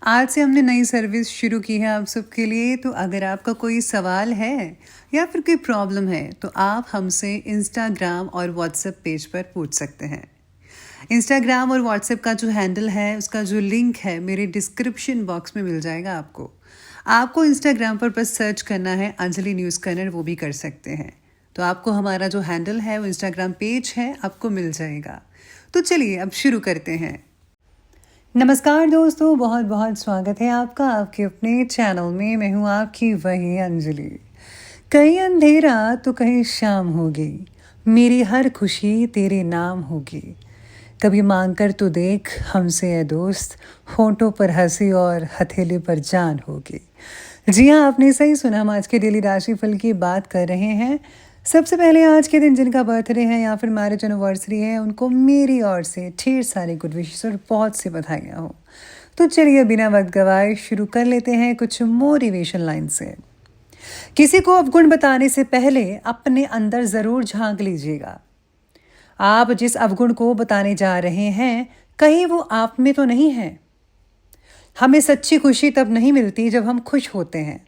आज से हमने नई सर्विस शुरू की है आप सबके लिए। तो अगर आपका कोई सवाल है या फिर कोई प्रॉब्लम है तो आप हमसे इंस्टाग्राम और व्हाट्सएप पेज पर पूछ सकते हैं। इंस्टाग्राम और व्हाट्सएप का जो हैंडल है उसका जो लिंक है मेरे डिस्क्रिप्शन बॉक्स में मिल जाएगा आपको। आपको इंस्टाग्राम पर बस सर्च करना है अंजलि न्यूज़ कन्नड़, वो भी कर सकते हैं। तो आपको हमारा जो हैंडल है वो इंस्टाग्राम पेज है आपको मिल जाएगा। तो चलिए अब शुरू करते हैं। नमस्कार दोस्तों, बहुत बहुत स्वागत है आपका आपके अपने चैनल में। मैं हूँ आपकी वही अंजलि। कहीं अंधेरा तो कहीं शाम होगी, मेरी हर खुशी तेरे नाम होगी। कभी मांग कर तो देख हमसे है दोस्त, होंठों पर हंसी और हथेली पर जान होगी। जी हाँ, आपने सही सुना, हम आज के डेली राशिफल की बात कर रहे हैं। सबसे पहले आज के दिन जिनका बर्थडे है या फिर मैरिज एनिवर्सरी है उनको मेरी ओर से ढेर सारी गुड विशेस और बहुत सी बधाइयाँ हो। तो चलिए बिना वक्त गवाए शुरू कर लेते हैं कुछ मोटिवेशन लाइन से। किसी को अवगुण बताने से पहले अपने अंदर ज़रूर झांक लीजिएगा। आप जिस अवगुण को बताने जा रहे हैं कहीं वो आप में तो नहीं है। हमें सच्ची खुशी तब नहीं मिलती जब हम खुश होते हैं,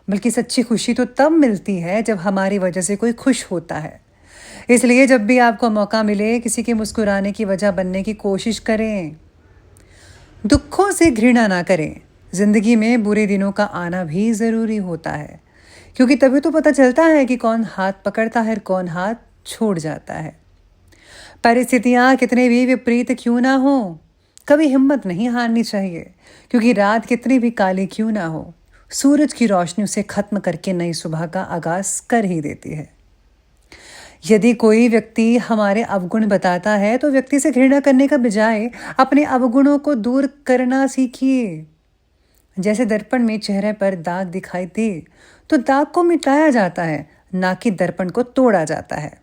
बल्कि सच्ची खुशी तो तब मिलती है जब हमारी वजह से कोई खुश होता है। इसलिए जब भी आपको मौका मिले किसी के मुस्कुराने की वजह बनने की कोशिश करें। दुखों से घृणा ना करें। जिंदगी में बुरे दिनों का आना भी ज़रूरी होता है, क्योंकि तभी तो पता चलता है कि कौन हाथ पकड़ता है और कौन हाथ छोड़ जाता है। परिस्थितियाँ कितने भी विपरीत क्यों ना हो, कभी हिम्मत नहीं हारनी चाहिए, क्योंकि रात कितनी भी काली क्यों ना हो, सूरज की रोशनी उसे खत्म करके नई सुबह का आगाज कर ही देती है। यदि कोई व्यक्ति हमारे अवगुण बताता है तो व्यक्ति से घृणा करने का बजाय अपने अवगुणों को दूर करना सीखिए। जैसे दर्पण में चेहरे पर दाग दिखाई दे तो दाग को मिटाया जाता है, ना कि दर्पण को तोड़ा जाता है।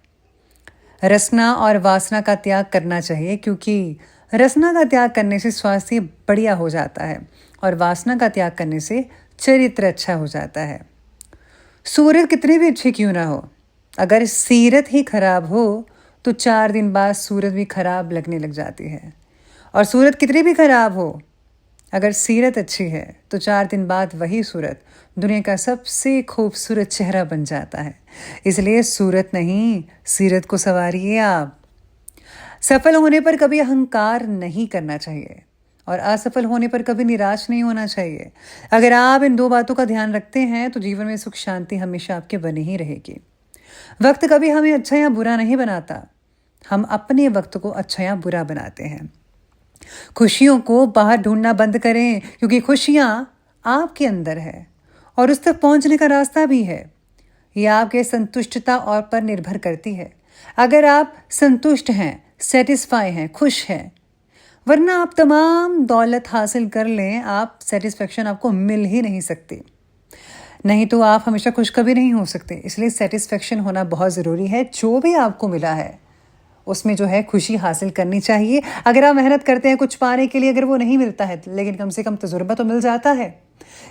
रसना और वासना का त्याग करना चाहिए, क्योंकि रसना का त्याग करने से स्वास्थ्य बढ़िया हो जाता है और वासना का त्याग करने से चरित्र अच्छा हो जाता है। सूरत कितनी भी अच्छी क्यों ना हो, अगर सीरत ही खराब हो तो 4 दिन बाद सूरत भी खराब लगने लग जाती है। और सूरत कितनी भी खराब हो, अगर सीरत अच्छी है तो 4 दिन बाद वही सूरत दुनिया का सबसे खूबसूरत चेहरा बन जाता है। इसलिए सूरत नहीं, सीरत को संवारिए आप। सफल होने पर कभी अहंकार नहीं करना चाहिए और असफल होने पर कभी निराश नहीं होना चाहिए। अगर आप इन 2 बातों का ध्यान रखते हैं तो जीवन में सुख शांति हमेशा आपके बनी ही रहेगी। वक्त कभी हमें अच्छा या बुरा नहीं बनाता, हम अपने वक्त को अच्छा या बुरा बनाते हैं। खुशियों को बाहर ढूंढना बंद करें, क्योंकि खुशियां आपके अंदर है और उस तक पहुंचने का रास्ता भी है। यह आपके संतुष्टता और पर निर्भर करती है। अगर आप संतुष्ट हैं, सेटिस्फाई हैं, खुश हैं, वरना आप तमाम दौलत हासिल कर लें, आप सेटिस्फेक्शन आपको मिल ही नहीं सकती। नहीं तो आप हमेशा खुश कभी नहीं हो सकते। इसलिए सेटिस्फेक्शन होना बहुत ज़रूरी है। जो भी आपको मिला है उसमें जो है खुशी हासिल करनी चाहिए। अगर आप मेहनत करते हैं कुछ पाने के लिए, अगर वो नहीं मिलता है लेकिन कम से कम तजुर्बा तो मिल जाता है।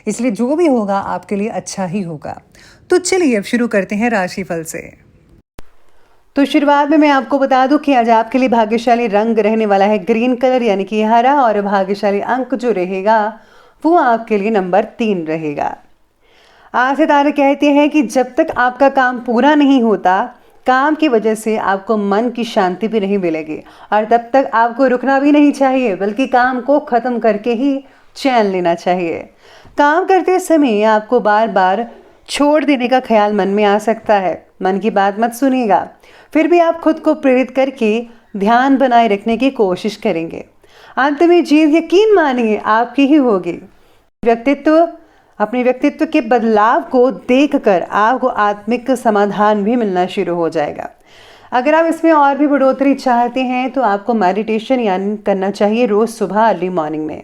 इसलिए जो भी होगा आपके लिए अच्छा ही होगा। तो चलिए अब शुरू करते हैं राशिफल से। तो शुरुआत में मैं आपको बता दूं कि आज आपके लिए भाग्यशाली रंग रहने वाला है ग्रीन कलर यानी कि हरा, और भाग्यशाली अंक जो रहेगा वो आपके लिए नंबर 3 रहेगा। आज सितारे कहते हैं कि जब तक आपका काम पूरा नहीं होता, काम की वजह से आपको मन की शांति भी नहीं मिलेगी, और तब तक आपको रुकना भी नहीं चाहिए, बल्कि काम को ख़त्म करके ही चैन लेना चाहिए। काम करते समय आपको बार बार छोड़ देने का ख्याल मन में आ सकता है। मन की बात मत सुनिएगा, फिर भी आप खुद को प्रेरित करके ध्यान बनाए रखने की कोशिश करेंगे। अंत में जीत यकीन मानिए आपकी ही होगी। अपने व्यक्तित्व के बदलाव को देखकर आपको आत्मिक समाधान भी मिलना शुरू हो जाएगा। अगर आप इसमें और भी बढ़ोतरी चाहते हैं तो आपको मेडिटेशन यानी करना चाहिए रोज़ सुबह अर्ली मॉर्निंग में।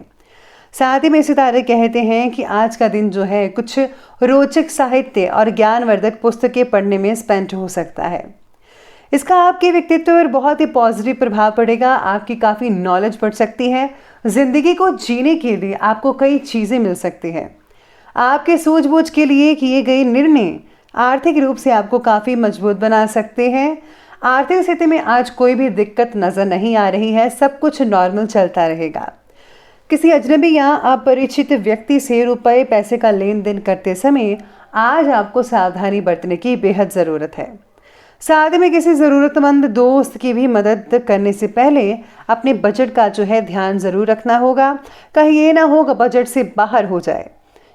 साथ ही में सितारे कहते हैं कि आज का दिन जो है कुछ रोचक साहित्य और ज्ञानवर्धक पुस्तकें पढ़ने में स्पेंड हो सकता है। इसका आपके व्यक्तित्व पर बहुत ही पॉजिटिव प्रभाव पड़ेगा। आपकी काफ़ी नॉलेज बढ़ सकती है। ज़िंदगी को जीने के लिए आपको कई चीज़ें मिल सकती हैं। आपके सूझबूझ के लिए किए गए निर्णय आर्थिक रूप से आपको काफ़ी मजबूत बना सकते हैं। आर्थिक स्थिति में आज कोई भी दिक्कत नज़र नहीं आ रही है, सब कुछ नॉर्मल चलता रहेगा। किसी अजनबी या अपरिचित व्यक्ति से रुपए पैसे का लेन देन करते समय आज आपको सावधानी बरतने की बेहद ज़रूरत है। साथ में किसी ज़रूरतमंद दोस्त की भी मदद करने से पहले अपने बजट का जो है ध्यान ज़रूर रखना होगा। कहीं ये ना हो कि बजट से बाहर हो जाए,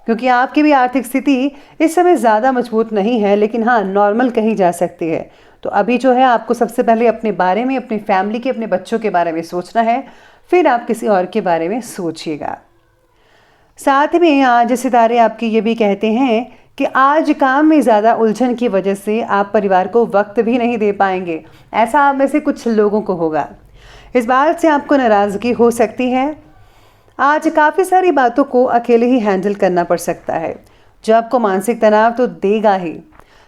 क्योंकि आपकी भी आर्थिक स्थिति इस समय ज़्यादा मजबूत नहीं है, लेकिन हाँ नॉर्मल कही जा सकती है। तो अभी जो है आपको सबसे पहले अपने बारे में, अपनी फैमिली के, अपने बच्चों के बारे में सोचना है, फिर आप किसी और के बारे में सोचिएगा। साथ में आज सितारे आपके ये भी कहते हैं कि आज काम में ज़्यादा उलझन की वजह से आप परिवार को वक्त भी नहीं दे पाएंगे। ऐसा आप में से कुछ लोगों को होगा। इस बात से आपको नाराज़गी हो सकती है। आज काफ़ी सारी बातों को अकेले ही हैंडल करना पड़ सकता है, जो आपको मानसिक तनाव तो देगा ही,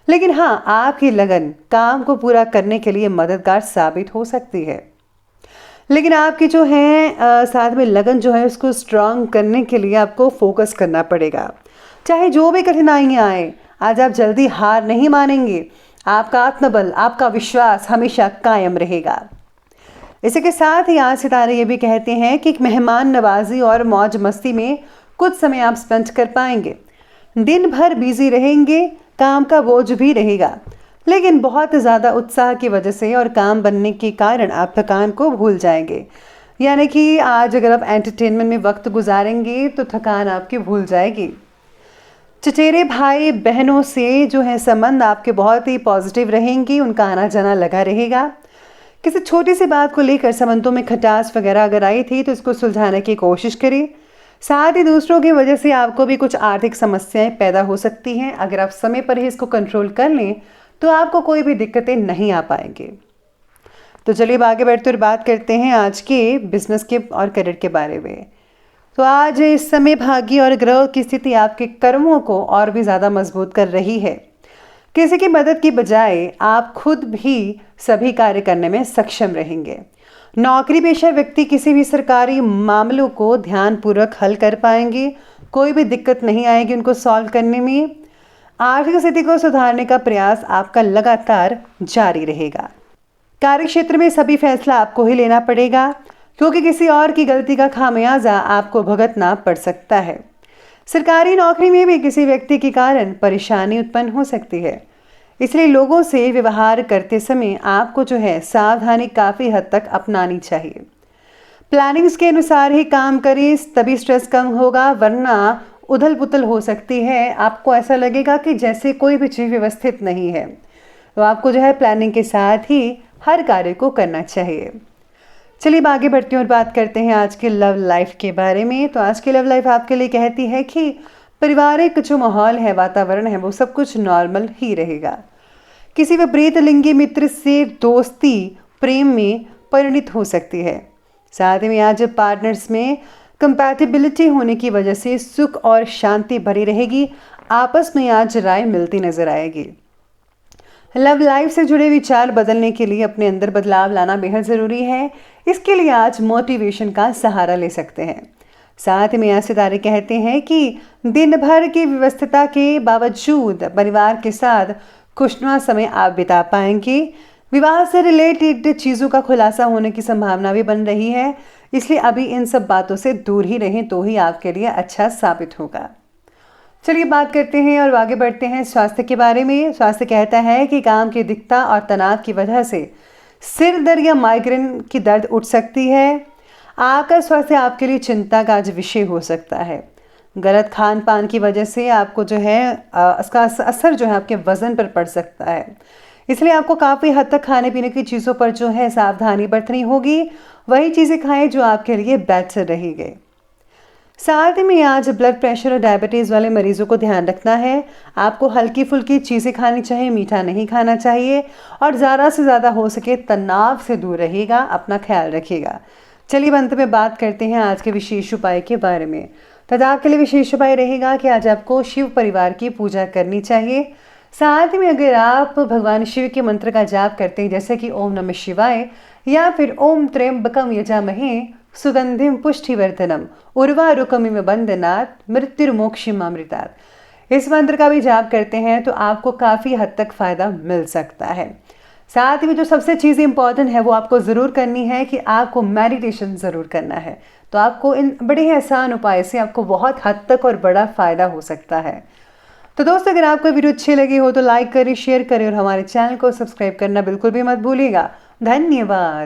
लेकिन हाँ आपकी लगन काम को पूरा करने के लिए मददगार साबित हो सकती है। लेकिन आपकी जो है साथ में लगन जो है उसको स्ट्रांग करने के लिए आपको फोकस करना पड़ेगा। चाहे जो भी कठिनाइयाँ आए, आज आप जल्दी हार नहीं मानेंगे। आपका आत्मबल, आपका विश्वास हमेशा कायम रहेगा। इसी के साथ ही आज सितारे ये भी कहते हैं कि मेहमान नवाजी और मौज मस्ती में कुछ समय आप स्पेंड कर पाएंगे। दिन भर बिजी रहेंगे, काम का बोझ भी रहेगा, लेकिन बहुत ज़्यादा उत्साह की वजह से और काम बनने के कारण आप थकान को भूल जाएंगे। यानी कि आज अगर आप एंटरटेनमेंट में वक्त गुजारेंगे तो थकान आपकी भूल जाएगी। चचेरे भाई बहनों से जो है संबंध आपके बहुत ही पॉजिटिव रहेंगे, उनका आना जाना लगा रहेगा। किसी छोटी सी बात को लेकर संबंधों में खटास वगैरह अगर आई थी तो इसको सुलझाने की कोशिश करें। साथ ही दूसरों की वजह से आपको भी कुछ आर्थिक समस्याएं पैदा हो सकती हैं। अगर आप समय पर ही इसको कंट्रोल कर लें तो आपको कोई भी दिक्कतें नहीं आ पाएंगे। तो चलिए आगे बढ़ते हुए बात करते हैं आज के बिजनेस के और करियर के बारे में। तो आज इस समय भाग्य और ग्रह की स्थिति आपके कर्मों को और भी ज़्यादा मजबूत कर रही है। किसी की मदद की बजाय आप खुद भी सभी कार्य करने में सक्षम रहेंगे। नौकरी पेशा व्यक्ति किसी भी सरकारी मामलों को ध्यानपूर्वक हल कर पाएंगे। कोई भी दिक्कत नहीं आएगी उनको सॉल्व करने में। आर्थिक स्थिति को सुधारने का प्रयास आपका लगातार जारी रहेगा। कार्य क्षेत्र में सभी फैसला आपको ही लेना पड़ेगा, क्योंकि किसी और की गलती का खामियाजा आपको भुगतना पड़ सकता है। सरकारी नौकरी में भी किसी व्यक्ति के कारण परेशानी उत्पन्न हो सकती है, इसलिए लोगों से व्यवहार करते समय आपको जो है सावधानी काफ़ी हद तक अपनानी चाहिए। प्लानिंग्स के अनुसार ही काम करें, तभी स्ट्रेस कम होगा, वरना उथल पुथल हो सकती है। आपको ऐसा लगेगा कि जैसे कोई भी चीज़ व्यवस्थित नहीं है। तो आपको जो है प्लानिंग के साथ ही हर कार्य को करना चाहिए। चलिए आगे बढ़ते हैं और बात करते हैं आज के लव लाइफ के बारे में। तो आज की लव लाइफ आपके लिए कहती है कि पारिवारिक जो माहौल है, वातावरण है, वो सब कुछ नॉर्मल ही रहेगा। किसी विपरीत लिंगी मित्र से दोस्ती प्रेम में परिणित हो सकती है। साथ में आज पार्टनर्स में कंपैटिबिलिटी होने की वजह से सुख और शांति भरी रहेगी। आपस में आज राय मिलती नजर आएगी। लव लाइफ से जुड़े विचार बदलने के लिए अपने अंदर बदलाव लाना बेहद ज़रूरी है। इसके लिए आज मोटिवेशन का सहारा ले सकते हैं। साथ में आज सितारे कहते हैं कि दिन भर की व्यस्तता के बावजूद परिवार के साथ खुशनुमा समय आप बिता पाएंगे। विवाह से रिलेटेड चीज़ों का खुलासा होने की संभावना भी बन रही है, इसलिए अभी इन सब बातों से दूर ही रहें तो ही आपके लिए अच्छा साबित होगा। चलिए बात करते हैं और आगे बढ़ते हैं स्वास्थ्य के बारे में। स्वास्थ्य कहता है कि काम की अधिकता और तनाव की वजह से सिर दर्द या माइग्रेन की दर्द उठ सकती है। आपका स्वास्थ्य आपके लिए चिंता का आज विषय हो सकता है। गलत खान पान की वजह से आपको जो है इसका असर जो है आपके वजन पर पड़ सकता है, इसलिए आपको काफ़ी हद तक खाने पीने की चीज़ों पर जो है सावधानी बरतनी होगी। वही चीज़ें खाएं जो आपके लिए बेहतर रहेंगे। साथ में आज ब्लड प्रेशर और डायबिटीज़ वाले मरीजों को ध्यान रखना है। आपको हल्की फुल्की चीज़ें खानी चाहिए, मीठा नहीं खाना चाहिए और ज़्यादा से ज़्यादा हो सके तनाव से दूर रहिएगा, अपना ख्याल रखिएगा। चलिए अंत में बात करते हैं आज के विशेष उपाय के बारे में। तो आपके लिए विशेष उपाय रहेगा कि आज आपको शिव परिवार की पूजा करनी चाहिए। साथ में अगर आप भगवान शिव के मंत्र का जाप करते हैं, जैसे कि ओम नमः शिवाय या फिर ओम त्र्यंबकम यजामहे सुगंधिम पुष्टिवर्धनम उर्वारुकमिव बंधनात् मृत्युर्मोक्षिमामृतात्, इस मंत्र का भी जाप करते हैं तो आपको काफ़ी हद तक फ़ायदा मिल सकता है। साथ में जो सबसे चीज़ इंपॉर्टेंट है वो आपको ज़रूर करनी है कि आपको मेडिटेशन ज़रूर करना है। तो आपको इन बड़े ही आसान उपाय से आपको बहुत हद तक और बड़ा फ़ायदा हो सकता है। तो दोस्तों, अगर आपको वीडियो अच्छी लगी हो तो लाइक करें, शेयर करें और हमारे चैनल को सब्सक्राइब करना बिल्कुल भी मत भूलिएगा। धन्यवाद।